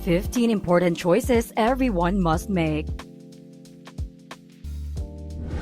15 important choices everyone must make.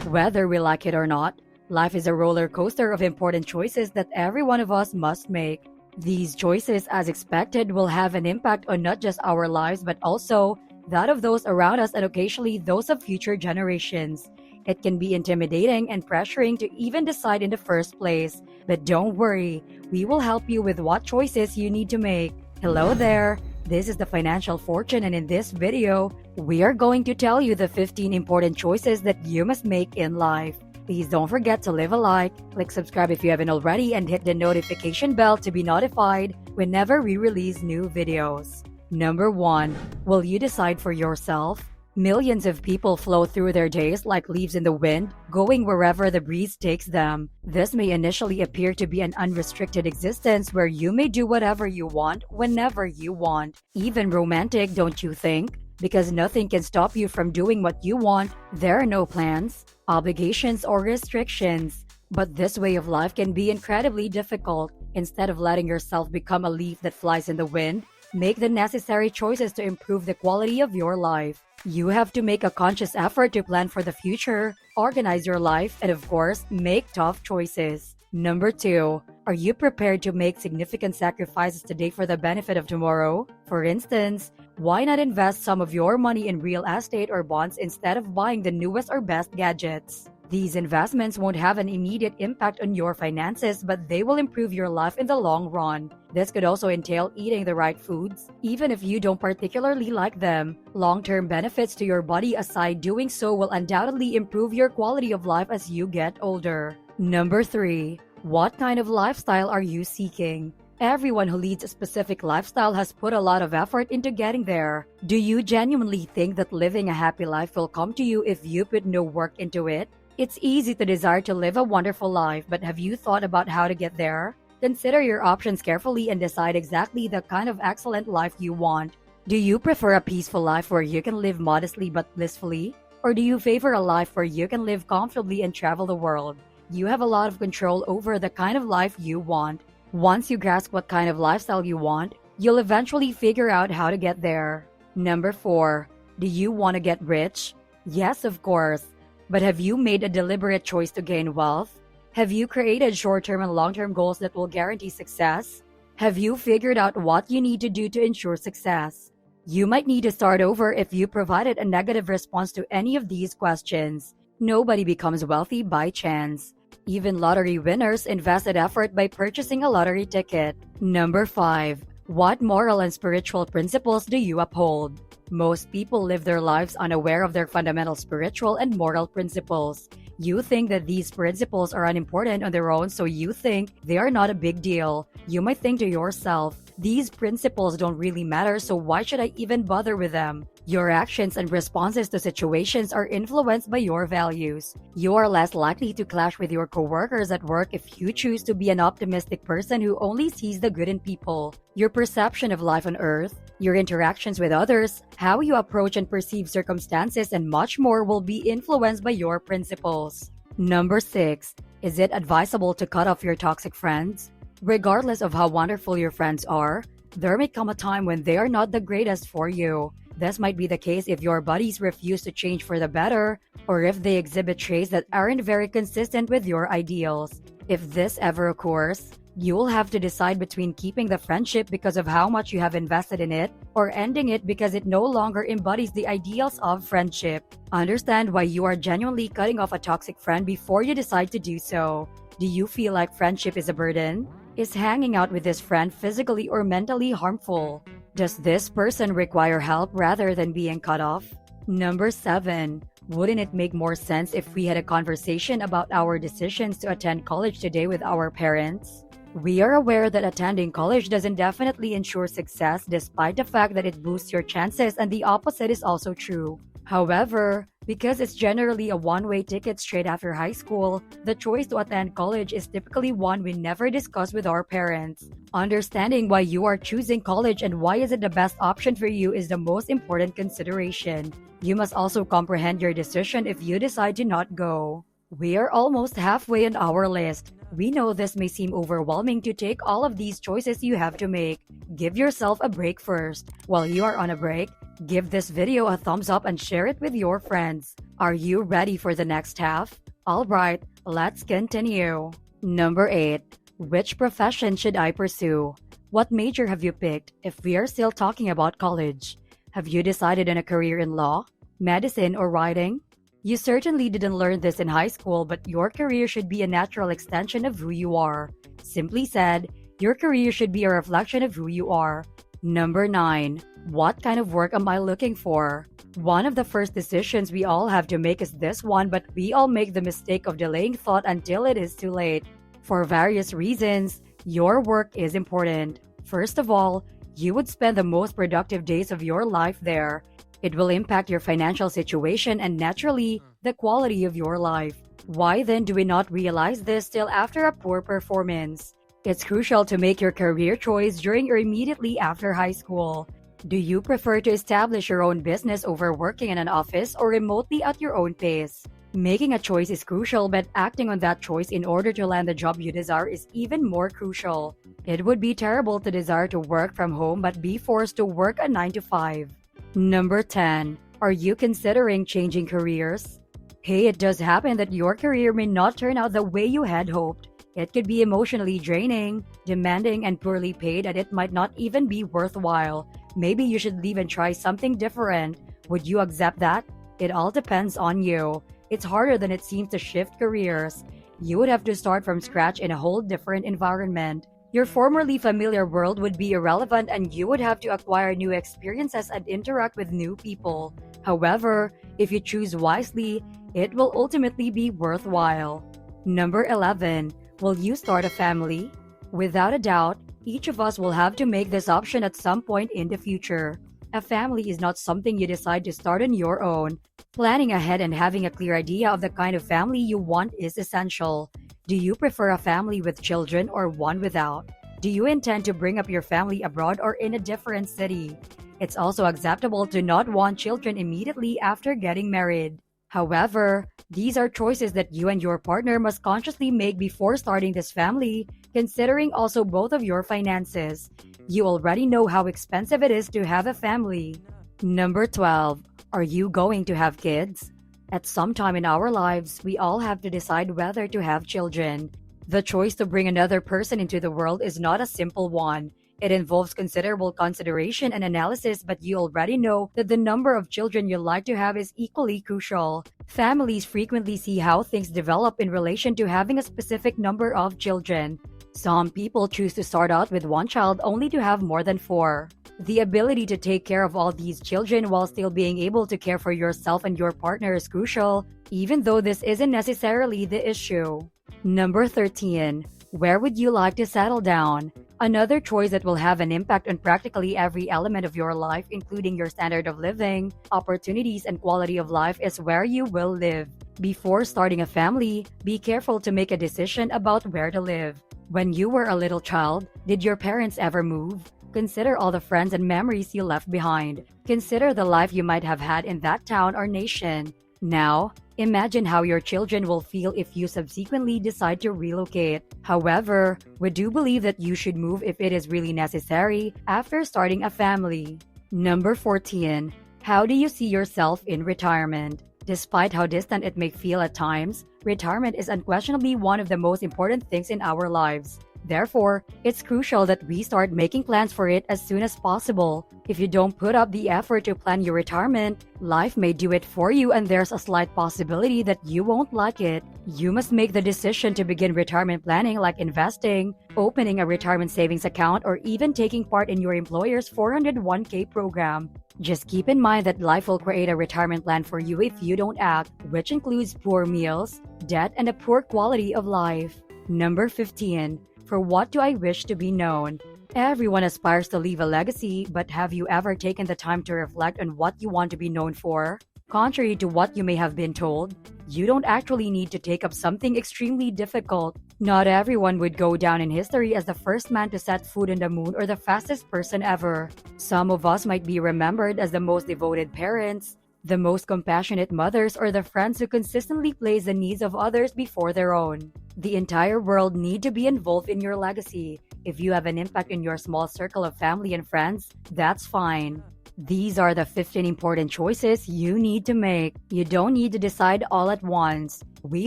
Whether we like it or not, life is a roller coaster of important choices that every one of us must make. These choices, as expected, will have an impact on not just our lives but also that of those around us and occasionally those of future generations. It can be intimidating and pressuring to even decide in the first place, but don't worry, we will help you with what choices you need to make. Hello there, this is the Financial Fortune, and in this video, we are going to tell you the 15 important choices that you must make in life. Please don't forget to leave a like, click subscribe if you haven't already, and hit the notification bell to be notified whenever we release new videos. Number 1. Will you decide for yourself? Millions of people flow through their days like leaves in the wind, going wherever the breeze takes them. This may initially appear to be an unrestricted existence where you may do whatever you want, whenever you want. Even romantic, don't you think? Because nothing can stop you from doing what you want. There are no plans, obligations, or restrictions. But this way of life can be incredibly difficult. Instead of letting yourself become a leaf that flies in the wind, make the necessary choices to improve the quality of your life. You have to make a conscious effort to plan for the future, organize your life, and of course, make tough choices. Number 2. Are you prepared to make significant sacrifices today for the benefit of tomorrow? For instance, why not invest some of your money in real estate or bonds instead of buying the newest or best gadgets? These investments won't have an immediate impact on your finances, but they will improve your life in the long run. This could also entail eating the right foods, even if you don't particularly like them. Long-term benefits to your body aside, doing so will undoubtedly improve your quality of life as you get older. Number 3. What kind of lifestyle are you seeking? Everyone who leads a specific lifestyle has put a lot of effort into getting there. Do you genuinely think that living a happy life will come to you if you put no work into it? It's easy to desire to live a wonderful life, but have you thought about how to get there? Consider your options carefully and decide exactly the kind of excellent life you want. Do you prefer a peaceful life where you can live modestly but blissfully? Or do you favor a life where you can live comfortably and travel the world? You have a lot of control over the kind of life you want. Once you grasp what kind of lifestyle you want, you'll eventually figure out how to get there. Number 4. Do you want to get rich? Yes, of course. But have you made a deliberate choice to gain wealth? Have you created short-term and long-term goals that will guarantee success? Have you figured out what you need to do to ensure success? You might need to start over if you provided a negative response to any of these questions. Nobody becomes wealthy by chance. Even lottery winners invested effort by purchasing a lottery ticket. Number 5. What moral and spiritual principles do you uphold? Most people live their lives unaware of their fundamental spiritual and moral principles. You think that these principles are unimportant on their own, so you think they are not a big deal. You might think to yourself, these principles don't really matter, so why should I even bother with them? Your actions and responses to situations are influenced by your values. You are less likely to clash with your coworkers at work if you choose to be an optimistic person who only sees the good in people. Your perception of life on Earth, your interactions with others, how you approach and perceive circumstances, and much more will be influenced by your principles. Number 6. Is it advisable to cut off your toxic friends? Regardless of how wonderful your friends are, there may come a time when they are not the greatest for you. This might be the case if your buddies refuse to change for the better, or if they exhibit traits that aren't very consistent with your ideals. If this ever occurs, you will have to decide between keeping the friendship because of how much you have invested in it, or ending it because it no longer embodies the ideals of friendship. Understand why you are genuinely cutting off a toxic friend before you decide to do so. Do you feel like friendship is a burden? Is hanging out with this friend physically or mentally harmful? Does this person require help rather than being cut off? Number 7. Wouldn't it make more sense if we had a conversation about our decisions to attend college today with our parents? We are aware that attending college doesn't definitely ensure success, despite the fact that it boosts your chances, and the opposite is also true. However, because it's generally a one-way ticket straight after high school, the choice to attend college is typically one we never discuss with our parents. Understanding why you are choosing college and why is it the best option for you is the most important consideration. You must also comprehend your decision if you decide to not go. We are almost halfway on our list. We know this may seem overwhelming to take all of these choices you have to make. Give yourself a break first. While you are on a break, give this video a thumbs up and share it with your friends. Are you ready for the next half? Alright, let's continue. Number 8. Which profession should I pursue? What major have you picked if we are still talking about college? Have you decided on a career in law, medicine, or writing? You certainly didn't learn this in high school, but your career should be a natural extension of who you are. Simply said, your career should be a reflection of who you are. Number 9. What kind of work am I looking for? One of the first decisions we all have to make is this one, but we all make the mistake of delaying thought until it is too late. For various reasons, your work is important. First of all, you would spend the most productive days of your life there. It will impact your financial situation and naturally, the quality of your life. Why then do we not realize this till after a poor performance? It's crucial to make your career choice during or immediately after high school. Do you prefer to establish your own business over working in an office or remotely at your own pace? Making a choice is crucial, but acting on that choice in order to land the job you desire is even more crucial. It would be terrible to desire to work from home but be forced to work a 9 to 5. Number 10. Are you considering changing careers? Hey, it does happen that your career may not turn out the way you had hoped. It could be emotionally draining, demanding, and poorly paid, and it might not even be worthwhile. Maybe you should leave and try something different. Would you accept that? It all depends on you. It's harder than it seems to shift careers. You would have to start from scratch in a whole different environment. Your formerly familiar world would be irrelevant and you would have to acquire new experiences and interact with new people. However, if you choose wisely, it will ultimately be worthwhile. Number 11. Will you start a family? Without a doubt, each of us will have to make this option at some point in the future. A family is not something you decide to start on your own. Planning ahead and having a clear idea of the kind of family you want is essential. Do you prefer a family with children or one without? Do you intend to bring up your family abroad or in a different city? It's also acceptable to not want children immediately after getting married. However, these are choices that you and your partner must consciously make before starting this family, considering also both of your finances. You already know how expensive it is to have a family. Number 12. Are you going to have kids? At some time in our lives, we all have to decide whether to have children. The choice to bring another person into the world is not a simple one. It involves considerable consideration and analysis, but you already know that the number of children you like to have is equally crucial. Families frequently see how things develop in relation to having a specific number of children. Some people choose to start out with one child only to have more than 4. The ability to take care of all these children while still being able to care for yourself and your partner is crucial, even though this isn't necessarily the issue. Number 13. Where would you like to settle down? Another choice that will have an impact on practically every element of your life, including your standard of living, opportunities, and quality of life, is where you will live. Before starting a family, be careful to make a decision about where to live. When you were a little child, did your parents ever move? Consider all the friends and memories you left behind. Consider the life you might have had in that town or nation. Now, imagine how your children will feel if you subsequently decide to relocate. However, we do believe that you should move if it is really necessary after starting a family. Number 14. How do you see yourself in retirement? Despite how distant it may feel at times, retirement is unquestionably one of the most important things in our lives. Therefore, it's crucial that we start making plans for it as soon as possible. If you don't put up the effort to plan your retirement, life may do it for you and there's a slight possibility that you won't like it. You must make the decision to begin retirement planning, like investing, opening a retirement savings account, or even taking part in your employer's 401k program. Just keep in mind that life will create a retirement plan for you if you don't act, which includes poor meals, debt, and a poor quality of life. Number 15. For what do I wish to be known? Everyone aspires to leave a legacy, but have you ever taken the time to reflect on what you want to be known for? Contrary to what you may have been told, you don't actually need to take up something extremely difficult. Not everyone would go down in history as the first man to set foot on the moon or the fastest person ever. Some of us might be remembered as the most devoted parents, The most compassionate mothers are the friends who consistently place the needs of others before their own. The entire world need to be involved in your legacy. If you have an impact in your small circle of family and friends, that's fine. These are the 15 important choices you need to make. You don't need to decide all at once. We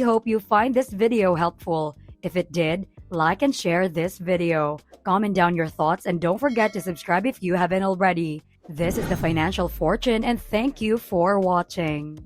hope you find this video helpful. If it did, like and share this video. Comment down your thoughts and don't forget to subscribe if you haven't already. This is the Financial Fortune and thank you for watching.